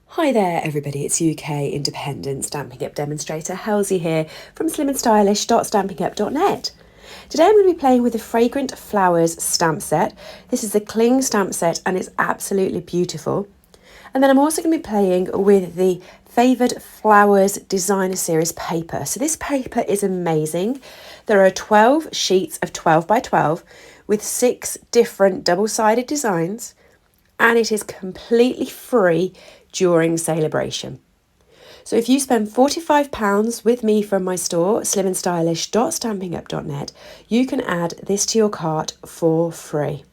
Hi there everybody, it's UK independent Stampin' Up demonstrator Helzie here from slimandstylish.stampingup.net. Today I'm going to be playing with the Fragrant Flowers stamp set. This is the cling stamp set and it's absolutely beautiful. And then I'm also going to be playing with the Favoured Flowers Designer Series paper. So this paper is amazing. There are 12 sheets of 12 by 12 with 6 different double-sided designs, and it is completely free during Sale-a-Bration. So if you spend £45 with me from my store, slimandstylish.stampingup.net, you can add this to your cart for free.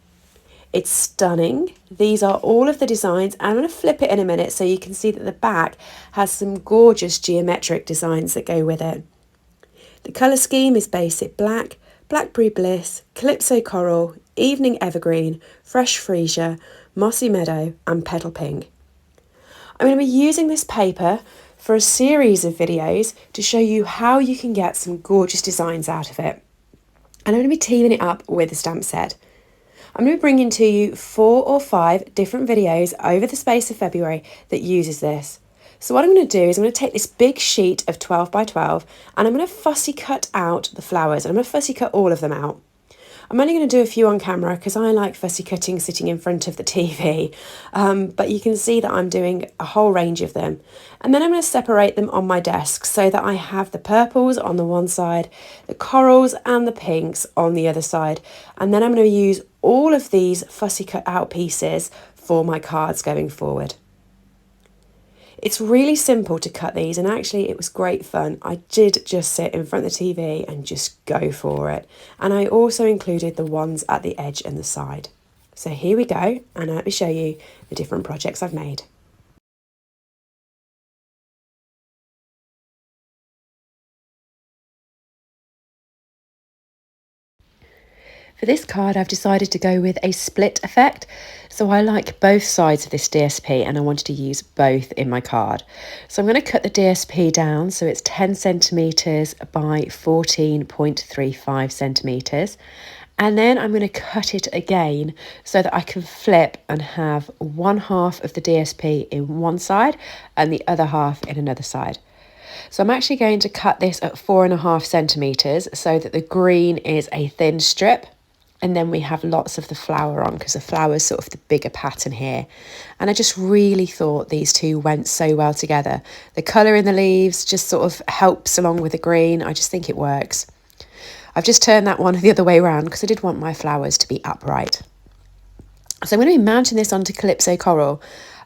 It's stunning. These are all of the designs. I'm going to flip it in a minute so you can see that the back has some gorgeous geometric designs that go with it. The colour scheme is basic black, blackberry bliss, calypso coral, evening evergreen, fresh freesia, mossy meadow and petal pink. I'm going to be using this paper for a series of videos to show you how you can get some gorgeous designs out of it. And I'm going to be teaming it up with a stamp set. I'm going to be bringing to you 4 or 5 different videos over the space of February that uses this. So what I'm going to do is I'm going to take this big sheet of 12 by 12 and I'm going to fussy cut out the flowers, and I'm going to fussy cut all of them out. I'm only going to do a few on camera because I like fussy cutting sitting in front of the TV, but you can see that I'm doing a whole range of them. And then I'm going to separate them on my desk so that I have the purples on the one side, the corals and the pinks on the other side. And then I'm going to use all of these fussy cut out pieces for my cards going forward. It's really simple to cut these, and actually it was great fun. I did just sit in front of the TV and just go for it. And I also included the ones at the edge and the side. So here we go, and let me show you the different projects I've made. For this card, I've decided to go with a split effect. So I like both sides of this DSP and I wanted to use both in my card. So I'm going to cut the DSP down so it's 10 centimetres by 14.35 centimetres. And then I'm going to cut it again so that I can flip and have one half of the DSP in one side and the other half in another side. So I'm actually going to cut this at 4.5 centimetres so that the green is a thin strip. And then we have lots of the flower on because the flower is sort of the bigger pattern here. And I just really thought these two went so well together. The colour in the leaves just sort of helps along with the green. I just think it works. I've just turned that one the other way around because I did want my flowers to be upright. So I'm going to be mounting this onto Calypso Coral.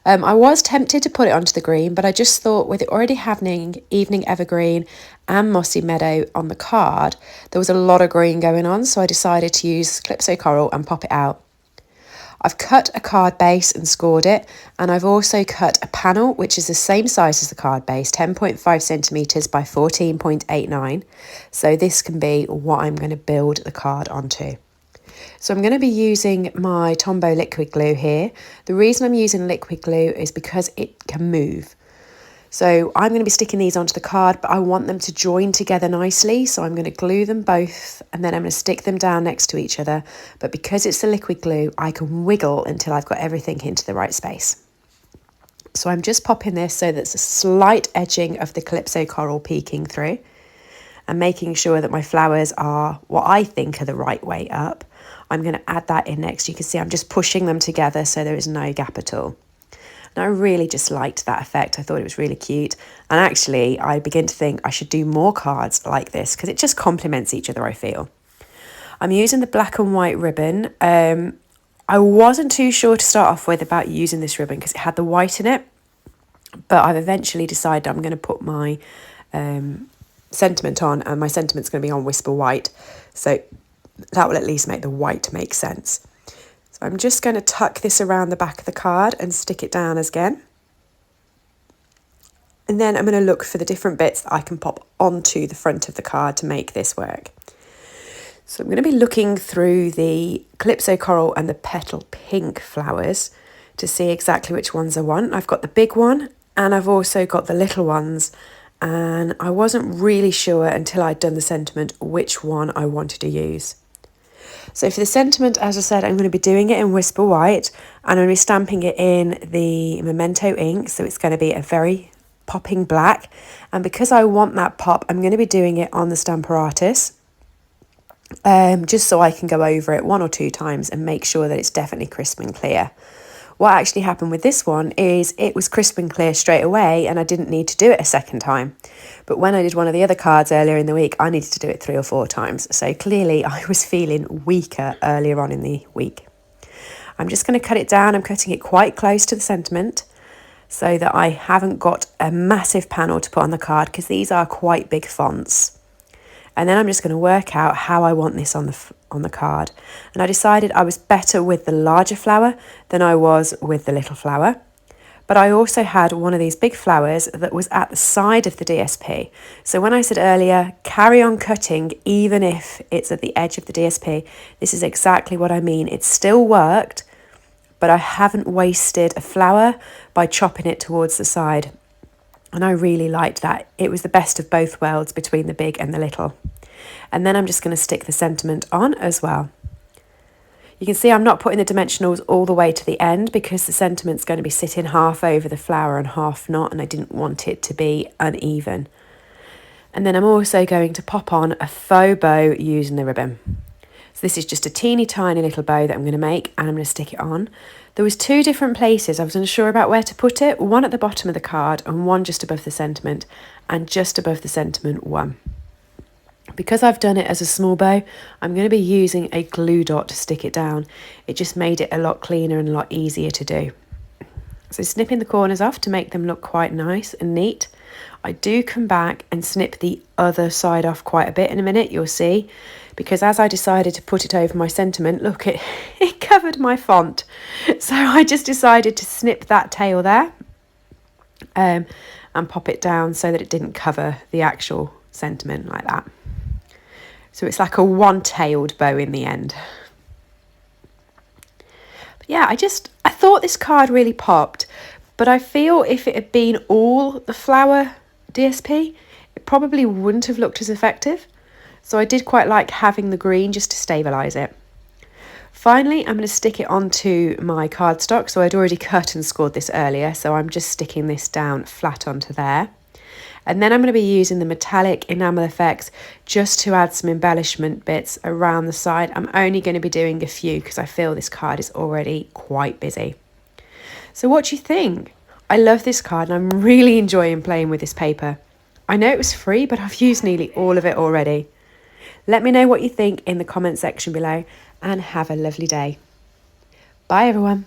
I was tempted to put it onto the green, but I just thought with it already having Evening Evergreen and Mossy Meadow on the card, there was a lot of green going on, so I decided to use Calypso Coral and pop it out. I've cut a card base and scored it, and I've also cut a panel, which is the same size as the card base, 10.5 centimetres by 14.89. So this can be what I'm going to build the card onto. So I'm going to be using my Tombow liquid glue here. The reason I'm using liquid glue is because it can move. So I'm going to be sticking these onto the card, but I want them to join together nicely. So I'm going to glue them both and then I'm going to stick them down next to each other. But because it's the liquid glue, I can wiggle until I've got everything into the right space. So I'm just popping this so that's a slight edging of the Calypso Coral peeking through and making sure that my flowers are what I think are the right way up. I'm going to add that in next. You can see I'm just pushing them together so there is no gap at all. And I really just liked that effect. I thought it was really cute. And actually, I begin to think I should do more cards like this because it just complements each other, I feel. I'm using the black and white ribbon. I wasn't too sure to start off with about using this ribbon because it had the white in it. But I've eventually decided I'm going to put my sentiment on, and my sentiment's going to be on Whisper White. So that will at least make the white make sense. So I'm just going to tuck this around the back of the card and stick it down again. And then I'm going to look for the different bits that I can pop onto the front of the card to make this work. So I'm going to be looking through the Calypso Coral and the Petal Pink flowers to see exactly which ones I want. I've got the big one and I've also got the little ones. And I wasn't really sure until I'd done the sentiment which one I wanted to use. So for the sentiment, as I said, I'm going to be doing it in Whisper White, and I'm going to be stamping it in the Memento ink, so it's going to be a very popping black. And because I want that pop, I'm going to be doing it on the Stamparatus, just so I can go over it 1 or 2 times and make sure that it's definitely crisp and clear. What actually happened with this one is it was crisp and clear straight away, and I didn't need to do it a second time. But when I did one of the other cards earlier in the week, I needed to do it 3 or 4 times. So clearly I was feeling weaker earlier on in the week. I'm just going to cut it down. I'm cutting it quite close to the sentiment so that I haven't got a massive panel to put on the card, because these are quite big fonts. And then I'm just going to work out how I want this on the card. And I decided I was better with the larger flower than I was with the little flower. But I also had one of these big flowers that was at the side of the DSP. So when I said earlier, carry on cutting even if it's at the edge of the DSP, this is exactly what I mean. It still worked, but I haven't wasted a flower by chopping it towards the side. And I really liked that. It was the best of both worlds between the big and the little. And then I'm just going to stick the sentiment on as well. You can see I'm not putting the dimensionals all the way to the end, because the sentiment's going to be sitting half over the flower and half not, and I didn't want it to be uneven. And then I'm also going to pop on a faux bow using the ribbon. So this is just a teeny tiny little bow that I'm going to make, and I'm going to stick it on. There was 2 different places I was unsure about where to put it, one at the bottom of the card and one just above the sentiment, and just above the sentiment one. Because I've done it as a small bow, I'm going to be using a glue dot to stick it down. It just made it a lot cleaner and a lot easier to do. So snipping the corners off to make them look quite nice and neat. I do come back and snip the other side off quite a bit in a minute, you'll see, because as I decided to put it over my sentiment, look, it covered my font. So I just decided to snip that tail there and pop it down so that it didn't cover the actual sentiment like that. So it's like a one-tailed bow in the end. But yeah, I thought this card really popped, but I feel if it had been all the flower DSP, it probably wouldn't have looked as effective. So I did quite like having the green just to stabilise it. Finally, I'm going to stick it onto my cardstock. So I'd already cut and scored this earlier, so I'm just sticking this down flat onto there. And then I'm going to be using the metallic enamel effects just to add some embellishment bits around the side. I'm only going to be doing a few because I feel this card is already quite busy. So what do you think? I love this card and I'm really enjoying playing with this paper. I know it was free, but I've used nearly all of it already. Let me know what you think in the comment section below, and have a lovely day. Bye everyone.